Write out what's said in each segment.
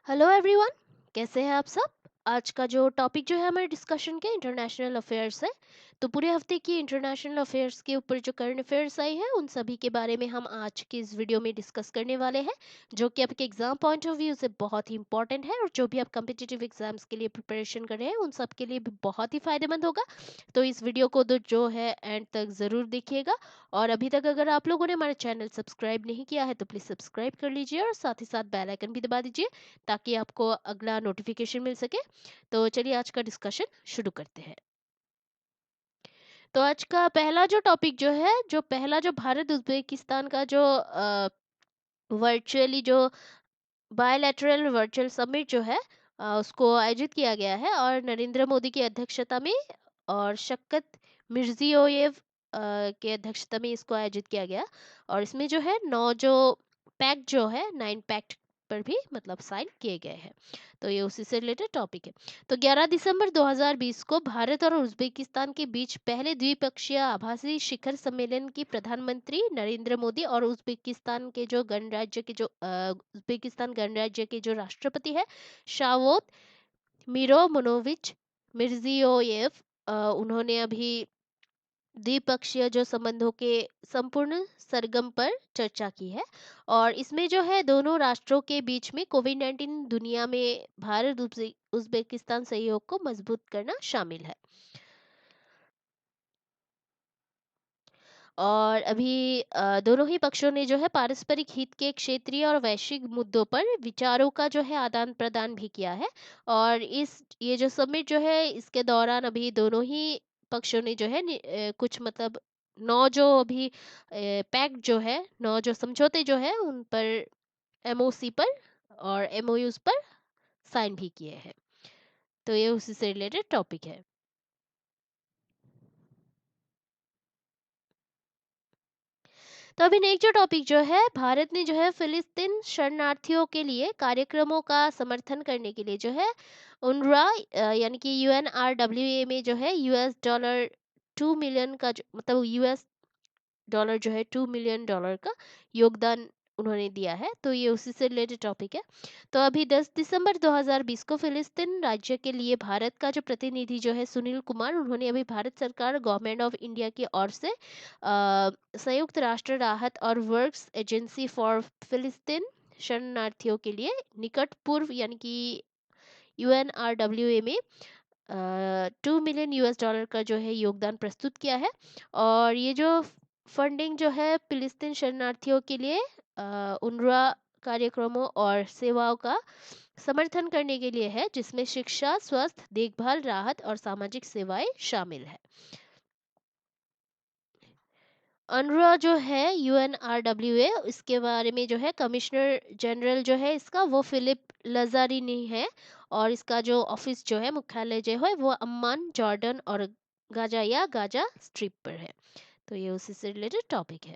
Hello everyone, कैसे हैं आप सब। आज का जो टॉपिक जो है हमारे डिस्कशन के इंटरनेशनल अफेयर्स है। तो पूरे हफ्ते की इंटरनेशनल अफेयर्स के ऊपर जो करंट अफेयर्स आई है उन सभी के बारे में हम आज की इस वीडियो में डिस्कस करने वाले हैं, जो कि आपके एग्जाम पॉइंट ऑफ व्यू से बहुत ही इंपॉर्टेंट है और जो भी आप कम्पिटिटिव एग्जाम्स के लिए प्रिपरेशन कर रहे हैं उन सब के लिए भी बहुत ही फायदेमंद होगा। तो इस वीडियो को जो है एंड तक ज़रूर देखिएगा। और अभी तक अगर आप लोगों ने हमारा चैनल सब्सक्राइब नहीं किया है तो प्लीज़ सब्सक्राइब कर लीजिए और साथ ही साथ बेल आइकन भी दबा दीजिए ताकि आपको अगला नोटिफिकेशन मिल सके। तो चलिए आज का डिस्कशन शुरू करते हैं। तो आज का पहला जो टॉपिक जो है, जो पहला जो भारत उज्बेकिस्तान का जो वर्चुअली जो बायलैटरल वर्चुअल समिट जो है उसको आयोजित किया गया है और नरेंद्र मोदी की अध्यक्षता में और शक्कत मिर्जियोयेव के अध्यक्षता में इसको आयोजित किया गया। और इसमें जो है 9 जो पैक्ट जो है 9 पैक्ट पर भी मतलब साइन किए गए हैं। तो ये उसी से रिलेटेड टॉपिक है। तो 11 दिसंबर 2020 को भारत और उज्बेकिस्तान के बीच पहले द्विपक्षीय आभासी शिखर सम्मेलन की प्रधानमंत्री नरेंद्र मोदी और उज्बेकिस्तान के जो गणराज्य के जो उज्बेकिस्तान गणराज्य के जो राष्ट्रपति है शावोत मिरोमोनोविच मिर्जियोयेव, उन्होंने अभी द्विपक्षीय जो संबंधों के संपूर्ण सरगम पर चर्चा की है। और इसमें जो है दोनों राष्ट्रों के बीच में कोविड-19 दुनिया में भारत उज्बेकिस्तान सहयोग को मजबूत करना शामिल है। और अभी दोनों ही पक्षों ने जो है पारस्परिक हित के क्षेत्रीय और वैश्विक मुद्दों पर विचारों का जो है आदान प्रदान भी किया है। और इस ये जो समिट जो है इसके दौरान अभी दोनों ही पक्षों ने जो है कुछ मतलब 9 जो अभी पैक्ट जो है 9 जो समझौते जो है उन पर एमओसी पर और एमओयूज पर साइन भी किए हैं। तो ये उसी से रिलेटेड टॉपिक है। तो अभी नेक्स्ट जो टॉपिक जो है, भारत ने जो है फिलिस्तीन शरणार्थियों के लिए कार्यक्रमों का समर्थन करने के लिए जो है UNRWA यानी कि UNRWA में जो है $2 मिलियन का जो मतलब यूएस डॉलर जो है $2 मिलियन का योगदान उन्होंने दिया है। तो ये उसी से रिलेटेड टॉपिक है। तो अभी 10 दिसंबर 2020 को फिलिस्तीन राज्य के लिए भारत का जो प्रतिनिधि जो है सुनील कुमार, उन्होंने अभी भारत सरकार गवर्नमेंट ऑफ इंडिया की ओर से संयुक्त राष्ट्र राहत और वर्क्स एजेंसी फॉर फिलिस्तीन शरणार्थियों के लिए निकट पूर्व यानी कि UNRWA में $2 मिलियन का जो है योगदान प्रस्तुत किया है। और ये जो फंडिंग जो है फिलिस्तीन शरणार्थियों के लिए UNRWA कार्यक्रमों और सेवाओं का समर्थन करने के लिए है, जिसमें शिक्षा, स्वास्थ्य, देखभाल, राहत और सामाजिक सेवाएं शामिल है। UNRWA जो है UNRWA, इसके बारे में जो है कमिश्नर जनरल जो है इसका वो फिलिप लजारिनी है। और इसका जो ऑफिस जो है मुख्यालय जो है वो अम्मान, जॉर्डन और गाजा या गाजा स्ट्रिप पर है। तो ये उसी से रिलेटेड टॉपिक है।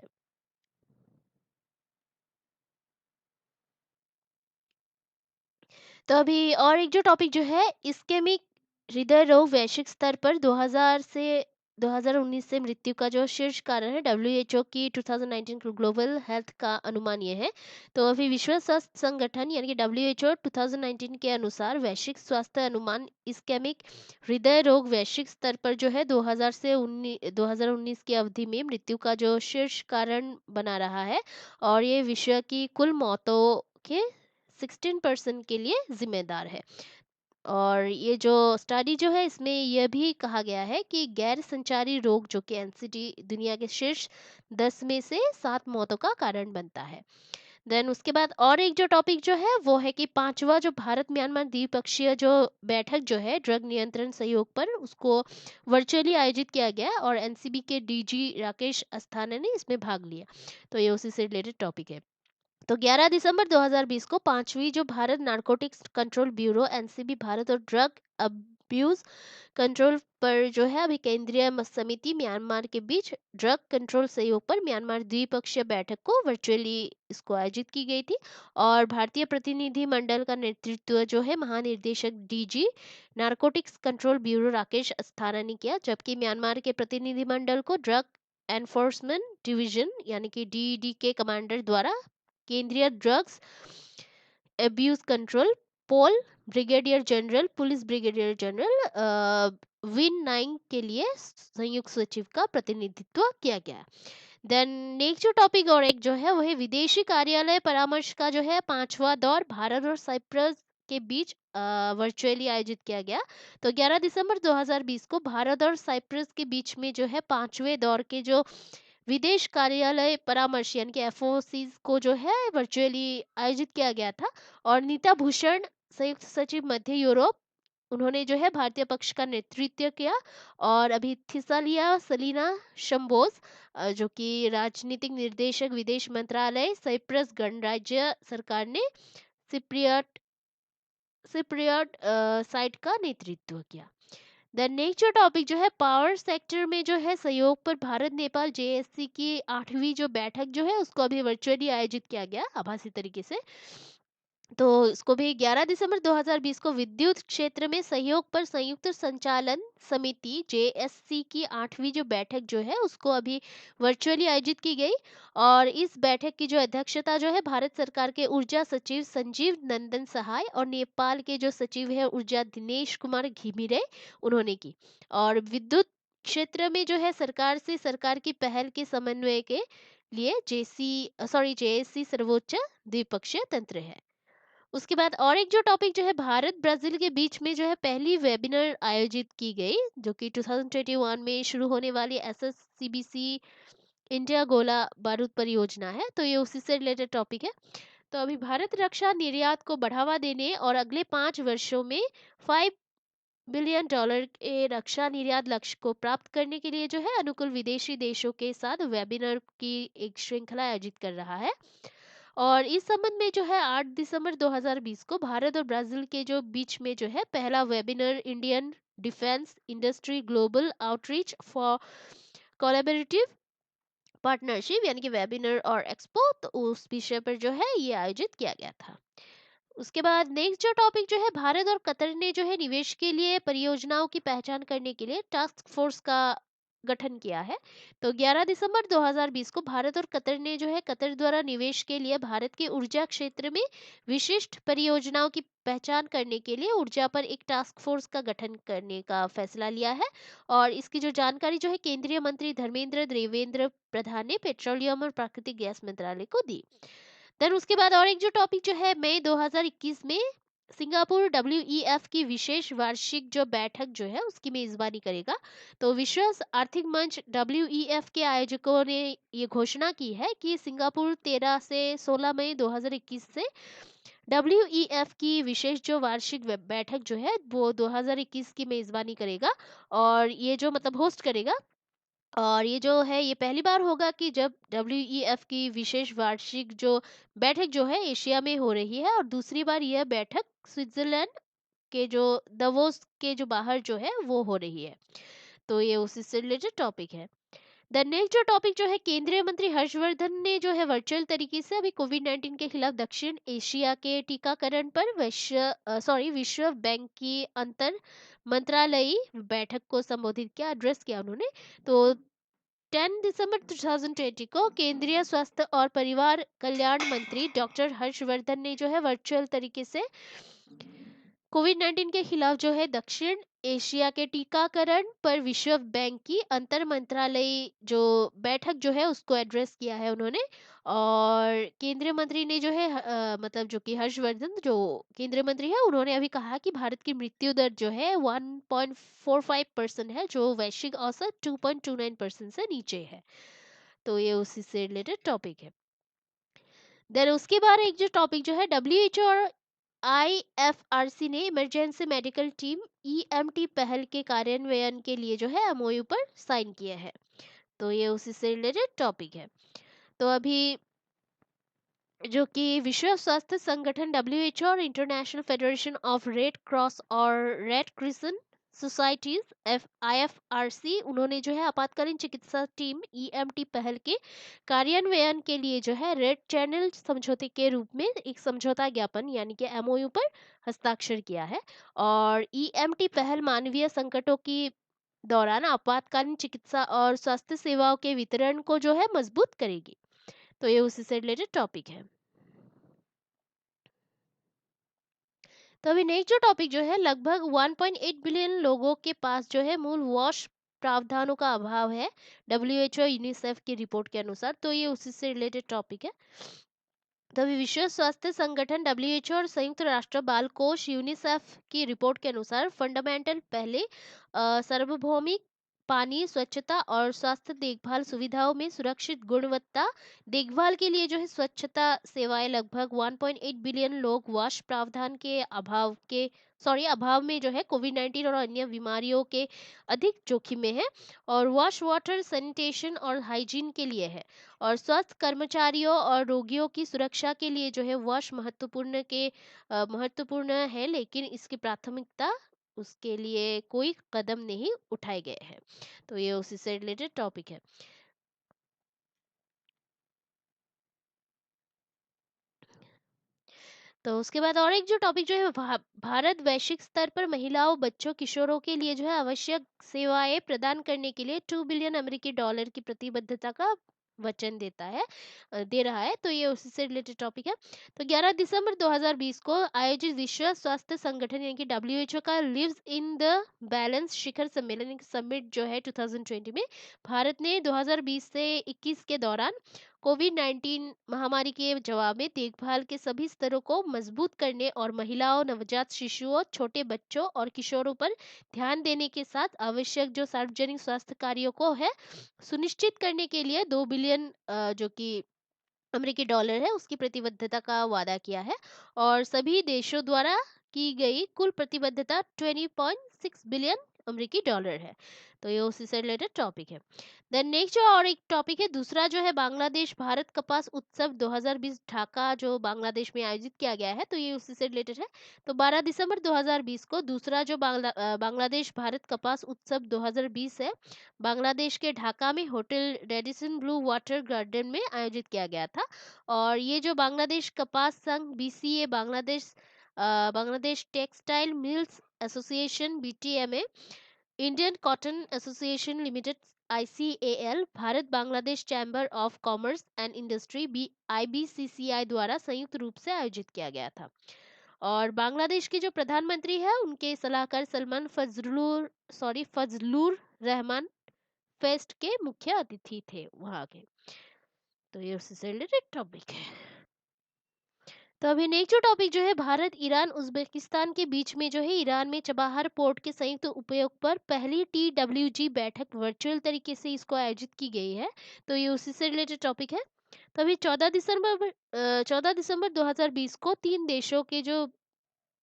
तो अभी और एक जो टॉपिक जो है इस्केमिक हृदय रोग वैश्विक स्तर पर 2019 से मृत्यु का जो शीर्ष कारण है, WHO की 2019 ग्लोबल हेल्थ का अनुमान ये है। तो अभी विश्व स्वास्थ्य संगठन यानी कि WHO 2019 के अनुसार वैश्विक स्वास्थ्य अनुमान इस्केमिक हृदय रोग वैश्विक स्तर पर जो है 2019 की अवधि में मृत्यु का जो शीर्ष कारण बना रहा है। और ये विश्व की कुल मौतों के 16% के लिए जिम्मेदार है। और ये जो स्टडी जो है इसमें यह भी कहा गया है कि गैर संचारी रोग जो कि एनसीडी दुनिया के शीर्ष 10 में से 7 मौतों का कारण बनता है। देन उसके बाद और एक जो टॉपिक जो है वो है कि पांचवा जो भारत म्यांमार द्विपक्षीय जो बैठक जो है ड्रग नियंत्रण सहयोग पर, उसको वर्चुअली आयोजित किया गया और एनसीबी के डीजी राकेश अस्थाना ने इसमें भाग लिया। तो ये उसी से रिलेटेड टॉपिक है। तो 11 दिसंबर 2020 को पांचवी जो Bharat narcotics control bureau NCB Bharat और ड्रग अब्यूज कंट्रोल पर जो है अभी केंद्रीय समिति म्यांमार के बीच ड्रग कंट्रोल सहयोग पर म्यांमार द्विपक्षीय बैठक को वर्चुअली इसको आयोजित की गई थी। और भारतीय प्रतिनिधि मंडल का नेतृत्व जो है महानिर्देशक DG narcotics control bureau Rakesh Asthana ने किया, जबकि म्यांमार के प्रतिनिधि मंडल को ड्रग एनफोर्समेंट डिवीजन यानी कि डीईडी के कमांडर द्वारा केंद्रीय ड्रग्स एब्यूज कंट्रोल पोल brigadier general, police brigadier general Win Naing के लिए संयुक्त सचिव का प्रतिनिधित्व किया गया। देन नेक्स्ट जो टॉपिक और एक जो है वो है विदेशी कार्यालय परामर्श का जो है 5वां दौर भारत और साइप्रस के बीच वर्चुअली आयोजित किया गया। तो 11 दिसंबर 2020 को भारत और साइप्रस के बीच में जो है 5वें दौर के जो विदेश कार्यालय परामर्श यानी कि एफओसीज को जो है वर्चुअली आयोजित किया गया था। और नीता भूषण संयुक्त सचिव मध्य यूरोप, उन्होंने जो है भारतीय पक्ष का नेतृत्व किया। और अभी थिसालिया सलीना शंबोज जो कि राजनीतिक निर्देशक विदेश मंत्रालय साइप्रस गणराज्य सरकार ने सिप्रियट सिप्रियट साइट का नेतृत्व किया। द नेक्स्ट जो टॉपिक जो है पावर सेक्टर में जो है सहयोग पर भारत नेपाल जेएससी की 8वीं जो बैठक जो है उसको अभी वर्चुअली आयोजित किया गया आभासी तरीके से। तो इसको भी 11 दिसंबर 2020 को विद्युत क्षेत्र में सहयोग पर संयुक्त संचालन समिति जेएससी की 8वीं जो बैठक जो है उसको अभी वर्चुअली आयोजित की गई। और इस बैठक की जो अध्यक्षता जो है भारत सरकार के ऊर्जा सचिव संजीव नंदन सहाय और नेपाल के जो सचिव है ऊर्जा दिनेश कुमार घिमिरे उन्होंने की। और विद्युत क्षेत्र में जो है सरकार से सरकार की पहल के समन्वय के लिए जेएससी सर्वोच्च द्विपक्षीय तंत्र है। उसके बाद और एक जो टॉपिक जो है भारत ब्राजील के बीच में जो है पहली वेबिनार आयोजित की गई जो कि 2021 में शुरू होने वाली एसएससीबीसी इंडिया गोला बारूद परियोजना है। तो ये उसी से रिलेटेड टॉपिक है। तो अभी भारत रक्षा निर्यात को बढ़ावा देने और अगले 5 वर्षों में $5 बिलियन के रक्षा निर्यात लक्ष्य को प्राप्त करने के लिए जो है अनुकूल विदेशी देशों के साथ वेबिनार की एक श्रृंखला आयोजित कर रहा है। और इस संबंध में जो है 8 दिसंबर 2020 को भारत और ब्राजील के जो बीच में जो है पहला webinar Indian defence industry global outreach for collaborative partnership यानी कि वेबिनार और एक्सपो, तो उस विषय पर जो है ये आयोजित किया गया था। उसके बाद नेक्स्ट जो टॉपिक जो है भारत और कतर ने जो है निवेश के लिए परियोजनाओं की पहचान करने के लिए टास्क फोर्स का गठन किया है। तो 11 दिसंबर 2020 को भारत और कतर ने जो है कतर द्वारा निवेश के लिए भारत के ऊर्जा क्षेत्र में विशिष्ट परियोजनाओं की पहचान करने के लिए ऊर्जा पर एक टास्क फोर्स का गठन करने का फैसला लिया है। और इसकी जो जानकारी जो है केंद्रीय मंत्री धर्मेंद्र देवेंद्र प्रधान ने पेट्रोलियम और प्राकृतिक गैस मंत्रालय को दी। देन उसके बाद और एक जो टॉपिक जो है मई 2021 में सिंगापुर डब्ल्यूईएफ की विशेष वार्षिक जो बैठक जो है उसकी मेजबानी करेगा। तो विश्व आर्थिक मंच डब्ल्यूईएफ के आयोजकों ने ये घोषणा की है कि सिंगापुर 13 से 16 मई 2021 से डब्ल्यूईएफ की विशेष जो वार्षिक बैठक जो है वो 2021 की मेजबानी करेगा। और ये जो मतलब होस्ट करेगा। और ये जो है ये पहली बार होगा कि जब डब्ल्यूईएफ की विशेष वार्षिक जो बैठक जो है एशिया में हो रही है। और दूसरी बार यह बैठक स्विट्जरलैंड के जो दवोस के जो बाहर जो है वो हो रही है। तो ये उसी से रिलेटेड टॉपिक है। द नेक्स्ट जो टॉपिक जो है केंद्रीय मंत्री हर्षवर्धन ने जो है वर्चुअल तरीके से अभी कोविड-19 के खिलाफ दक्षिण एशिया के टीकाकरण पर विश्व बैंक की अंतर मंत्रालयी बैठक को संबोधित किया, एड्रेस किया उन्होंने। तो 10 दिसंबर 2020 को केंद्रीय स्वास्थ्य और परिवार कल्याण मंत्री डॉक्टर हर्षवर्धन ने जो है वर्चुअल तरीके से कोविड-19 के खिलाफ जो है दक्षिण एशिया के टीकाकरण पर विश्व बैंक की अंतर मंत्रालय जो बैठक जो है उसको एड्रेस किया है उन्होंने। और केंद्रीय मंत्री ने जो है मतलब जो कि हर्षवर्धन जो केंद्रीय मंत्री है उन्होंने अभी कहा कि भारत की मृत्यु दर जो है 1.45% है जो वैश्विक औसत 2.29% से नीचे है। तो ये उसी से रिलेटेड टॉपिक है। देन उसके बाद एक जो टॉपिक जो है डब्ल्यूएचओ और आईएफआरसी ने इमरजेंसी मेडिकल टीम ईएमटी पहल के कार्यान्वयन के लिए जो है एमओयू पर साइन किया है। तो ये उसी से रिलेटेड टॉपिक है। तो अभी जो कि विश्व स्वास्थ्य संगठन डब्ल्यूएचओ और international federation of red cross और रेड क्रिसेंट सोसाइटीज आईएफआरसी उन्होंने जो है आपातकालीन चिकित्सा टीम ईएमटी पहल के कार्यान्वयन के लिए जो है रेड चैनल समझौते के रूप में एक समझौता ज्ञापन यानी कि एमओयू पर हस्ताक्षर किया है। और ईएमटी पहल मानवीय संकटों की दौरान आपातकालीन चिकित्सा और स्वास्थ्य सेवाओं के वितरण को जो है मजबूत करेगी। तो ये उसी से रिलेटेड टॉपिक है। तो अभी नेक्स्ट जो टॉपिक जो है, लगभग 1.8 बिलियन लोगों के पास जो है मूल वॉश प्रावधानों का अभाव है, डब्ल्यूएचओ यूनिसेफ की रिपोर्ट के अनुसार। तो ये उसी से रिलेटेड टॉपिक है। तो अभी विश्व स्वास्थ्य संगठन डब्ल्यूएचओ और संयुक्त राष्ट्र बाल कोष यूनिसेफ की रिपोर्ट के अनुसार फंडामेंटल पहले सार्वभौमिक पानी, स्वच्छता और स्वास्थ्य देखभाल सुविधाओं में सुरक्षित गुणवत्ता देखभाल के लिए जो है स्वच्छता सेवाएं, लगभग 1.8 बिलियन लोग वॉश प्रावधान के अभाव में जो है कोविड 19 और अन्य बीमारियों के अधिक जोखिम में है, और वॉश वाटर सैनिटेशन और हाइजीन के लिए है, और स्वास्थ्य कर्मचारियों और रोगियों की सुरक्षा के लिए जो है वॉश महत्वपूर्ण है, लेकिन इसकी प्राथमिकता उसके लिए कोई कदम नहीं उठाए गए हैं। तो ये उसी से रिलेटेड टॉपिक है। तो उसके बाद और एक जो टॉपिक जो है, भारत वैश्विक स्तर पर महिलाओं, बच्चों, किशोरों के लिए जो है आवश्यक सेवाएं प्रदान करने के लिए 2 बिलियन अमेरिकी डॉलर की प्रतिबद्धता का वचन दे रहा है। तो ये उसी से रिलेटेड टॉपिक है। तो 11 दिसंबर 2020 को आयोजित विश्व स्वास्थ्य संगठन यानी कि डब्ल्यूएचओ का लिव्स इन द बैलेंस शिखर सम्मेलन समिट जो है 2020 में, भारत ने 2020 से 21 के दौरान कोविड 19 महामारी के जवाब में देखभाल के सभी स्तरों को मजबूत करने और महिलाओं, नवजात शिशुओं, छोटे बच्चों और किशोरों पर ध्यान देने के साथ आवश्यक जो सार्वजनिक स्वास्थ्य कार्यों को है सुनिश्चित करने के लिए 2 बिलियन जो कि अमेरिकी डॉलर है उसकी प्रतिबद्धता का वादा किया है, और सभी देशों द्वारा की गई कुल प्रतिबद्धता 20.6 बिलियन अमेरिकी डॉलर है। तो ये उसी से रिलेटेड टॉपिक है। देन नेक्स्ट जो और एक टॉपिक है दूसरा जो है, बांग्लादेश भारत कपास उत्सव 2020 ढाका जो बांग्लादेश में आयोजित किया गया है। तो ये उसी से रिलेटेड है। तो 12 दिसंबर 2020 को दूसरा जो बांग्लादेश भारत कपास उत्सव 2020 है, बांग्लादेश के ढाका में hotel Radisson Blu water garden में आयोजित किया गया था। और ये जो बांग्लादेश कपास संघ BCA, Bangladesh textile mills association BTMA, Indian cotton association limited ICAL, Bharat Bangladesh chamber of commerce and industry B IBCCI द्वारा संयुक्त रूप से आयोजित किया गया था। और बांग्लादेश के जो प्रधानमंत्री है उनके सलाहकार सलमान फजलुर रहमान फेस्ट के मुख्य अतिथि थे वहां के। तो ये उससे से रिलेटेड टॉपिक है। तो अभी नेक्स्ट जो टॉपिक जो है, भारत, ईरान, उज्बेकिस्तान के बीच में जो है ईरान में चबाहार पोर्ट के संयुक्त उपयोग पर पहली TWG बैठक वर्चुअल तरीके से इसको आयोजित की गई है। तो ये उसी से रिलेटेड टॉपिक है। तो अभी 14 दिसंबर 2020 को तीन देशों के जो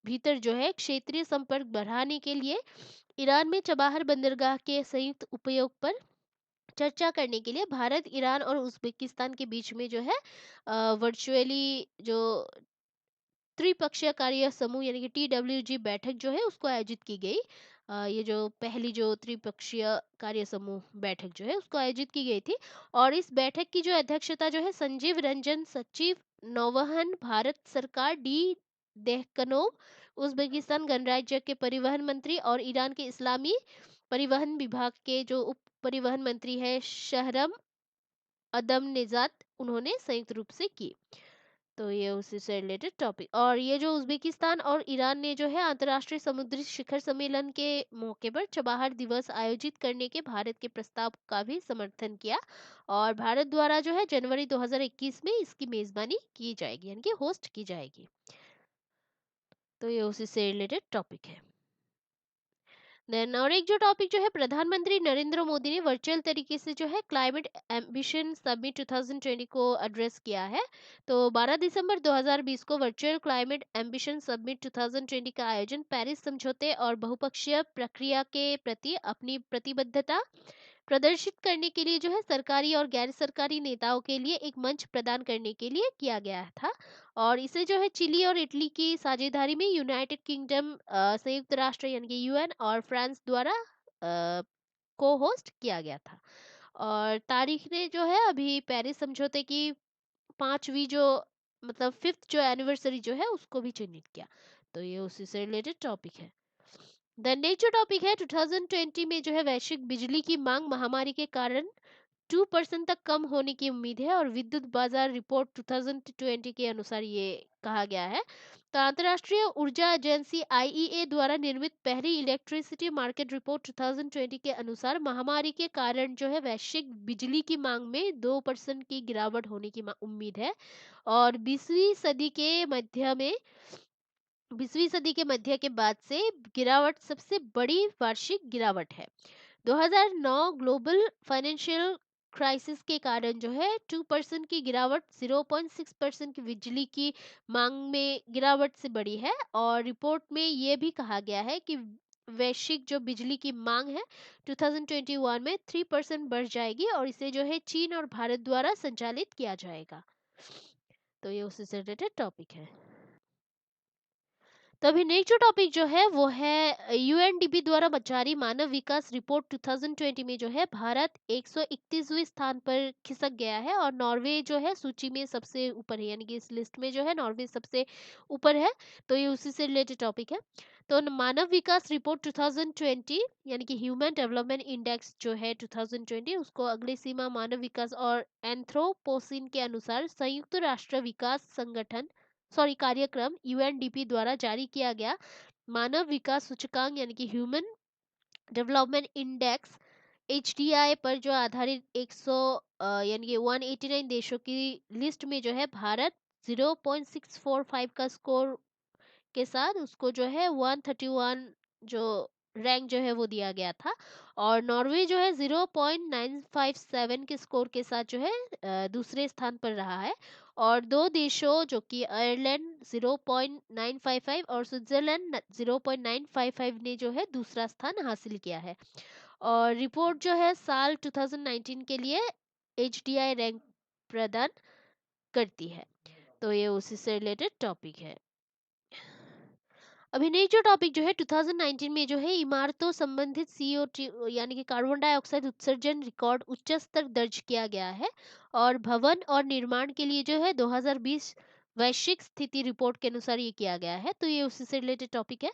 भीतर जो है क्षेत्रीय संपर्क बढ़ाने के लिए ईरान में चबाहर बंदरगाह के संयुक्त उपयोग पर चर्चा करने के लिए भारत, ईरान और उज्बेकिस्तान के बीच में जो है वर्चुअली जो त्रिपक्षीय कार्य समूह यानी कि TWG बैठक जो है उसको आयोजित की गई। ये जो पहली जो त्रिपक्षीय कार्य समूह बैठक जो है उसको आयोजित की गई थी। और इस बैठक की जो अध्यक्षता जो है संजीव रंजन, सचिव नौवहन, भारत सरकार, देहकनोव, उज्बेकिस्तान गणराज्य के परिवहन मंत्री और ईरान के इस्लामी परिवहन विभाग के जो उप परिवहन मंत्री है शहरम अदम निजात, उन्होंने संयुक्त रूप से की। तो ये उसी से रिलेटेड टॉपिक। और ये जो उज्बेकिस्तान और ईरान ने जो है अंतर्राष्ट्रीय समुद्री शिखर सम्मेलन के मौके पर चबाहर दिवस आयोजित करने के भारत के प्रस्ताव का भी समर्थन किया, और भारत द्वारा जो है जनवरी 2021 में इसकी मेजबानी की जाएगी यानी कि होस्ट की जाएगी। तो ये उसी से रिलेटेड टॉपिक है। देन और एक जो टॉपिक जो है, प्रधानमंत्री नरेंद्र मोदी ने वर्चुअल तरीके से जो है क्लाइमेट एम्बिशन समिट 2020 को एड्रेस किया है। तो 12 दिसंबर 2020 को वर्चुअल क्लाइमेट एम्बिशन समिट 2020 का आयोजन पेरिस समझौते और बहुपक्षीय प्रक्रिया के प्रति अपनी प्रतिबद्धता प्रदर्शित करने के लिए जो है सरकारी और गैर सरकारी नेताओं के लिए एक मंच प्रदान करने के लिए किया गया था। और इसे जो है चिली और इटली की साझेदारी में यूनाइटेड किंगडम, संयुक्त राष्ट्र यानी कि यूएन और फ्रांस द्वारा को होस्ट किया गया था। और तारीख ने जो है अभी पेरिस समझौते की पांचवी जो मतलब फिफ्थ जो एनिवर्सरी जो है उसको भी चिन्हित किया। तो ये उसी से रिलेटेड टॉपिक है। द नेक्स्ट जो टॉपिक है, 2020 में जो है वैश्विक बिजली की मांग महामारी के कारण 2% तक कम होने की उम्मीद है, और विद्युत बाजार रिपोर्ट 2020 के अनुसार ये कहा गया है। तो अंतर्राष्ट्रीय ऊर्जा एजेंसी आईईए द्वारा निर्मित पहली इलेक्ट्रिसिटी मार्केट रिपोर्ट 2020 के अनुसार महामारी के कारण जो है वैश्विक बिजली की मांग में 2% की गिरावट होने की उम्मीद है, और 20वीं सदी के मध्य के बाद से गिरावट सबसे बड़ी वार्षिक गिरावट है। 2009 ग्लोबल फाइनेंशियल क्राइसिस के कारण जो है 2% की गिरावट 0.6% की बिजली की मांग में गिरावट से बड़ी है, और रिपोर्ट में ये भी कहा गया है कि वैश्विक जो बिजली की मांग है 2021 में 3% बढ़ जाएगी, और इसे जो है चीन और भारत द्वारा संचालित किया जाएगा। तो ये उससे रिलेटेड टॉपिक है। तो अभी नेक्स्ट जो टॉपिक जो है वो है यूएनडीपी द्वारा जारी मानव विकास रिपोर्ट 2020 में जो है भारत 131वें स्थान पर खिसक गया है, और नॉर्वे जो है सूची में सबसे ऊपर है, यानी कि इस लिस्ट में जो है नॉर्वे सबसे ऊपर है। तो ये उसी से रिलेटेड टॉपिक है। तो मानव विकास रिपोर्ट 2020 यानी कि ह्यूमन डेवलपमेंट इंडेक्स जो है 2020, उसको अगली सीमा मानव विकास और एंथ्रोपोसिन के अनुसार संयुक्त राष्ट्र विकास संगठन कार्यक्रम यूएनडीपी द्वारा जारी किया गया मानव विकास सूचकांक यानी कि ह्यूमन डेवलपमेंट इंडेक्स एचडीआई पर जो आधारित 100 यानी कि 189 देशों की लिस्ट में जो है भारत 0.645 का स्कोर के साथ उसको जो है 131 जो रैंक जो है वो दिया गया था, और नॉर्वे जो है 0.957 के स्कोर के साथ जो है दूसरे स्थान पर रहा है, और दो देशों जो कि आयरलैंड 0.955 और स्विट्जरलैंड 0.955 ने जो है दूसरा स्थान हासिल किया है। और रिपोर्ट जो है साल 2019 के लिए एचडीआई रैंक प्रदान करती है। तो ये उसी से रिलेटेड टॉपिक है। अभी नेक्स्ट जो टॉपिक जो है 2019 में जो है इमारतों संबंधित सीओ2 यानी कि कार्बन डाइऑक्साइड उत्सर्जन रिकॉर्ड उच्च स्तर दर्ज किया गया है, और भवन और निर्माण के लिए जो है 2020 वैश्विक स्थिति रिपोर्ट के अनुसार ये किया गया है। तो ये उसी से रिलेटेड टॉपिक है।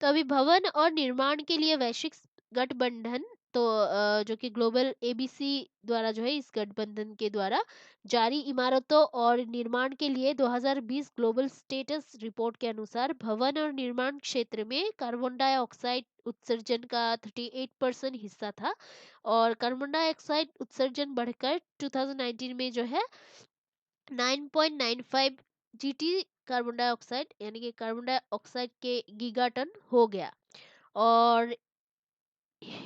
तो अभी भवन और निर्माण के लिए वैश्विक गठबंधन, तो जो कि ग्लोबल एबीसी द्वारा जो है इस गठबंधन के द्वारा जारी इमारतों और निर्माण के लिए 2020 ग्लोबल स्टेटस रिपोर्ट के अनुसार भवन और निर्माण क्षेत्र में कार्बन डाइऑक्साइड उत्सर्जन का 38% हिस्सा था, और कार्बन डाइऑक्साइड उत्सर्जन बढ़कर 2019 में जो है 9.95 जीटी कार्बन डाइऑक्साइड यानी कि कार्बन डाइऑक्साइड के गीगाटन हो गया। और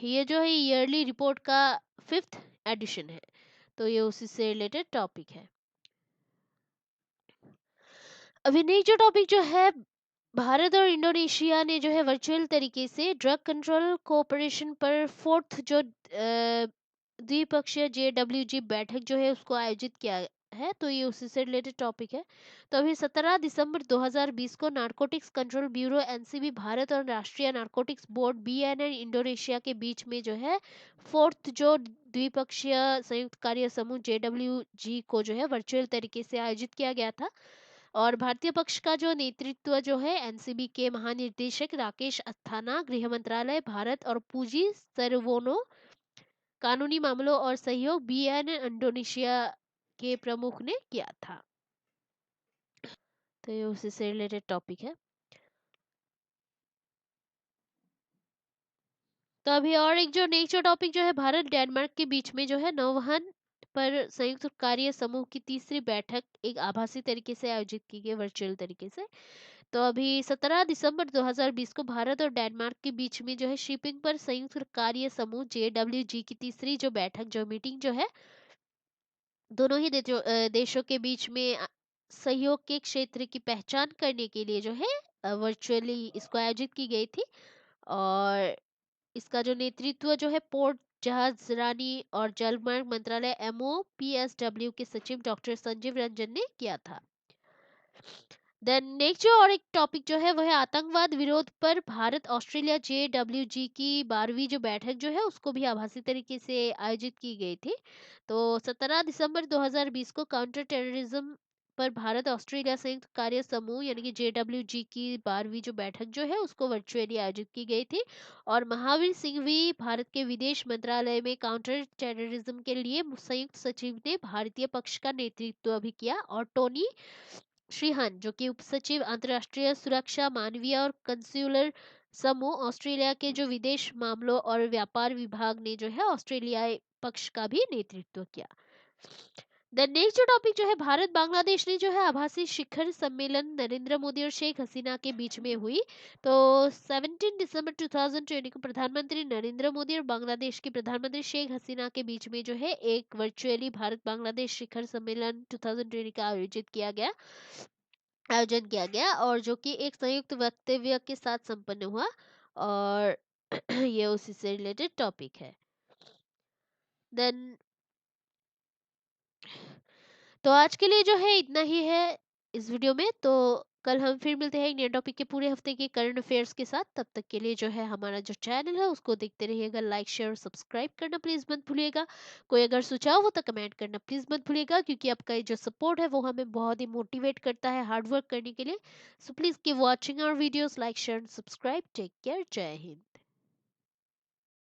ये जो है ईयरली रिपोर्ट का 5th एडिशन है। तो ये उसी से रिलेटेड टॉपिक है। अभी नेक्स्ट जो टॉपिक जो है, भारत और इंडोनेशिया ने जो है वर्चुअल तरीके से ड्रग कंट्रोल कोऑपरेशन पर फोर्थ जो द्विपक्षीय जेडब्ल्यूजी बैठक जो है उसको आयोजित किया है। तो ये उसी से रिलेटेड टॉपिक है। तो अभी 17 दिसंबर 2020 को narcotics control bureau NCB Bharat और राष्ट्रीय नारकोटिक्स बोर्ड बीएनएन इंडोनेशिया के बीच में जो है फोर्थ जो द्विपक्षीय संयुक्त कार्य समूह जेडब्ल्यूजी को जो है वर्चुअल तरीके से आयोजित किया गया था, और भारतीय पक्ष का जो नेतृत्व जो है एनसीबी के महानिदेशक राकेश अस्थाना, गृह मंत्रालय भारत और पूजी सरवोनो कानूनी मामलों और सहयोग बीएन इंडोनेशिया के प्रमुख ने किया था। तो ये उसी से रिलेटेड टॉपिक है। तो अभी और एक जो नेक्स्ट टॉपिक जो है, भारत डेनमार्क के बीच में जो है नौवहन पर संयुक्त कार्य समूह की तीसरी बैठक एक आभासी तरीके से आयोजित की गई वर्चुअल तरीके से। तो अभी 17 दिसंबर 2020 को भारत और डेनमार्क के बीच में जो है शिपिंग पर संयुक्त कार्य समूह जेडब्ल्यूजी की तीसरी जो बैठक जो मीटिंग जो है दोनों ही देशों के बीच में सहयोग के क्षेत्र की पहचान करने के लिए जो है वर्चुअली इसको आयोजित की गई थी, और इसका जो नेतृत्व जो है पोर्ट जहाज रानी और जलमार्ग मंत्रालय एमओपीएसडब्ल्यू के सचिव डॉक्टर संजीव रंजन ने किया था। देन नेक्स्ट जो और एक टॉपिक जो है वह है आतंकवाद विरोध पर भारत ऑस्ट्रेलिया जेडब्ल्यूजी की 12वीं जो बैठक जो है उसको भी आभासी तरीके से आयोजित की गई थी। तो 17 दिसंबर 2020 को काउंटर टेररिज्म पर भारत ऑस्ट्रेलिया संयुक्त कार्य समूह यानी कि JWG की 12वीं जो बैठक जो है उसको वर्चुअली आयोजित की गई थी। और महावीर सिंह भी भारत के विदेश मंत्रालय में काउंटर टेररिज्म के लिए संयुक्त सचिव ने भारतीय पक्ष का नेतृत्व भी किया। और टोनी श्रीहान जो कि उप सचिव अंतर्राष्ट्रीय सुरक्षा मानवीय और कंस्यूलर समूह ऑस्ट्रेलिया के जो विदेश मामलों और व्यापार विभाग ने जो है ऑस्ट्रेलियाई पक्ष का भी नेतृत्व किया। देन नेक्स्ट जो टॉपिक जो है, भारत बांग्लादेश ने जो है आभासी शिखर सम्मेलन नरेंद्र मोदी और शेख हसीना के बीच में हुई। तो 17 दिसंबर 2020 को प्रधानमंत्री नरेंद्र मोदी और बांग्लादेश के प्रधानमंत्री शेख हसीना के बीच में जो है एक वर्चुअली भारत बांग्लादेश शिखर सम्मेलन 2020 का आयोजन किया गया और जो कि एक संयुक्त वक्तव्य के साथ संपन्न हुआ। और ये उसी से रिलेटेड टॉपिक है। देन तो आज के लिए जो है इतना ही है इस वीडियो में। तो कल हम फिर मिलते हैं एक नए टॉपिक के पूरे हफ्ते के करंट अफेयर्स के साथ। तब तक के लिए जो है हमारा जो चैनल है उसको देखते रहिएगा, लाइक शेयर और सब्सक्राइब करना प्लीज मत भूलिएगा। कोई अगर सुझाव हो तो कमेंट करना प्लीज मत भूलिएगा, क्योंकि आपका ये जो सपोर्ट है वो हमें बहुत ही मोटिवेट करता है हार्ड वर्क करने के लिए। So please keep watching our videos, like share and subscribe. Take care, जय हिंद।